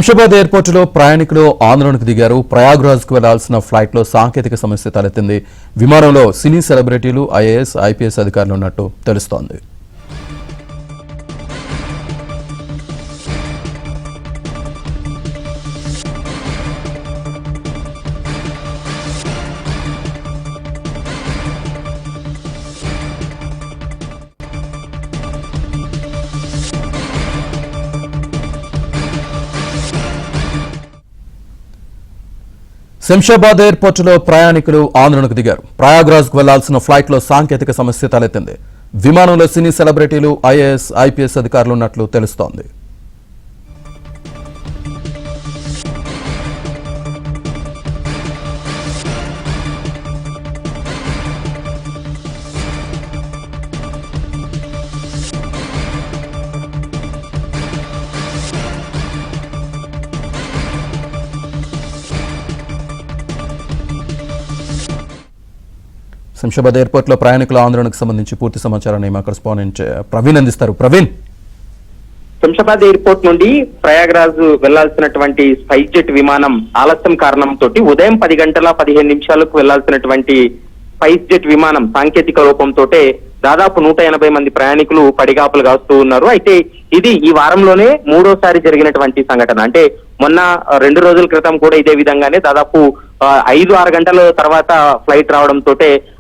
శంషాబాద్ ఎయిర్పోర్టులో ప్రయాణికులు ఆందోళనకు దిగారు. ప్రయాగ్రాజ్కు వెళ్లాల్సిన ఫ్లైట్లో సాంకేతిక సమస్య తలెత్తింది. విమానంలో సినీ సెలబ్రిటీలు, ఐఏఎస్, ఐపీఎస్ అధికారులు ఉన్నట్టు తెలుస్తోంది. శంషాబాద్ ఎయిర్పోర్టులో ప్రయాణికులు ఆందోళనకు దిగారు. ప్రయాగ్రాజ్కు వెళ్లాల్సిన ఫ్లైట్లో సాంకేతిక సమస్య తలెత్తింది. విమానంలో సినీ సెలబ్రిటీలు, ఐఏఎస్, ఐపీఎస్ అధికారులు ఉన్నట్లు తెలుస్తోంది. శంషాబాద్ ఎయిర్పోర్టులో ప్రయాణికుల ఆందోళనకు సంబంధించి పూర్తి సమాచారాన్ని మా కరెస్పాండెంట్ ప్రవీణ్ అందిస్తారు. ప్రవీణ్, శంషాబాద్ ఎయిర్పోర్ట్ నుండి ప్రయాగ్రాజ్ వెళ్లాల్సినటువంటి స్పైస్ జెట్ విమానం ఆలస్యం కారణంతో ఉదయం 10:15 వెళ్లాల్సినటువంటి స్పైస్ జెట్ విమానం సాంకేతిక లోపంతో దాదాపు 180 మంది ప్రయాణికులు పడిగాపులు కాస్తూ ఉన్నారు. అయితే ఇది ఈ వారంలోనే మూడోసారి జరిగినటువంటి సంఘటన. అంటే మొన్న 2 రోజుల క్రితం కూడా ఇదే విధంగానే దాదాపు 5-6 గంటల తర్వాత ఫ్లైట్ రావడంతో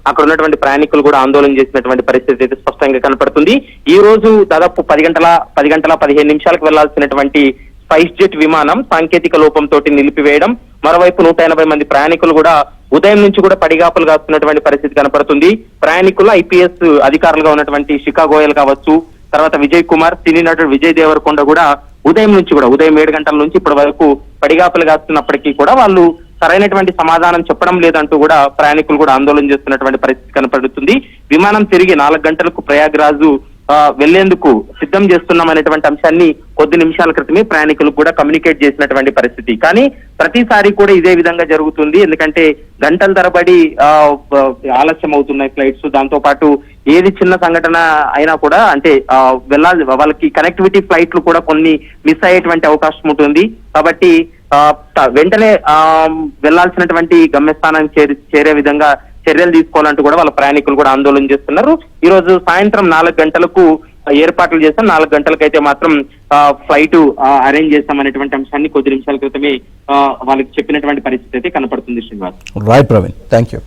అక్కడ ఉన్నటువంటి ప్రయాణికులు కూడా ఆందోళన చేసినటువంటి పరిస్థితి అయితే స్పష్టంగా కనపడుతుంది. ఈ రోజు దాదాపు 10:15 వెళ్లాల్సినటువంటి స్పైస్ జెట్ విమానం సాంకేతిక లోపంతో నిలిపివేయడం, మరోవైపు 180 మంది ప్రయాణికులు కూడా ఉదయం నుంచి కూడా పడిగాపులు కాస్తున్నటువంటి పరిస్థితి కనపడుతుంది. ప్రయాణికులు ఐపీఎస్ అధికారులుగా ఉన్నటువంటి శిఖా గోయల్ కావచ్చు, తర్వాత విజయ్ కుమార్, సినీ నటుడు విజయ్ దేవరకొండ కూడా ఉదయం 7 గంటల నుంచి ఇప్పటి వరకు పడిగాపులు కాస్తున్నప్పటికీ కూడా వాళ్ళు సరైనటువంటి సమాధానం చెప్పడం లేదంటూ కూడా ప్రయాణికులు కూడా ఆందోళన చేస్తున్నటువంటి పరిస్థితి కనపడుతుంది. విమానం తిరిగి 4 గంటలకు ప్రయాగ్రాజు వెళ్లేందుకు సిద్ధం చేస్తున్నామనేటువంటి అంశాన్ని కొద్ది నిమిషాల క్రితమే ప్రయాణికులకు కూడా కమ్యూనికేట్ చేసినటువంటి పరిస్థితి. కానీ ప్రతిసారి కూడా ఇదే విధంగా జరుగుతుంది. ఎందుకంటే గంటల తరబడి ఆలస్యం అవుతున్నాయి ఫ్లైట్స్. దాంతో పాటు ఏది చిన్న సంఘటన అయినా కూడా అంటే వెళ్ళాలి, వాళ్ళకి కనెక్టివిటీ ఫ్లైట్లు కూడా కొన్ని మిస్ అయ్యేటువంటి అవకాశం ఉంటుంది. కాబట్టి వెంటనే వెళ్లాల్సినటువంటి గమ్యస్థానానికి చేరే విధంగా చర్యలు తీసుకోవాలంటూ కూడా వాళ్ళ ప్రయాణికులు కూడా ఆందోళన చేస్తున్నారు. ఈ రోజు సాయంత్రం 4 గంటలకు ఏర్పాట్లు చేస్తాం, 4 గంటలకైతే మాత్రం ఫ్లైట్ అరేంజ్ చేస్తామనేటువంటి అంశాన్ని కొద్ది నిమిషాల క్రితమే వాళ్ళకి చెప్పినటువంటి పరిస్థితి అయితే కనపడుతుంది. Srinivas. Right Praveen, thank you.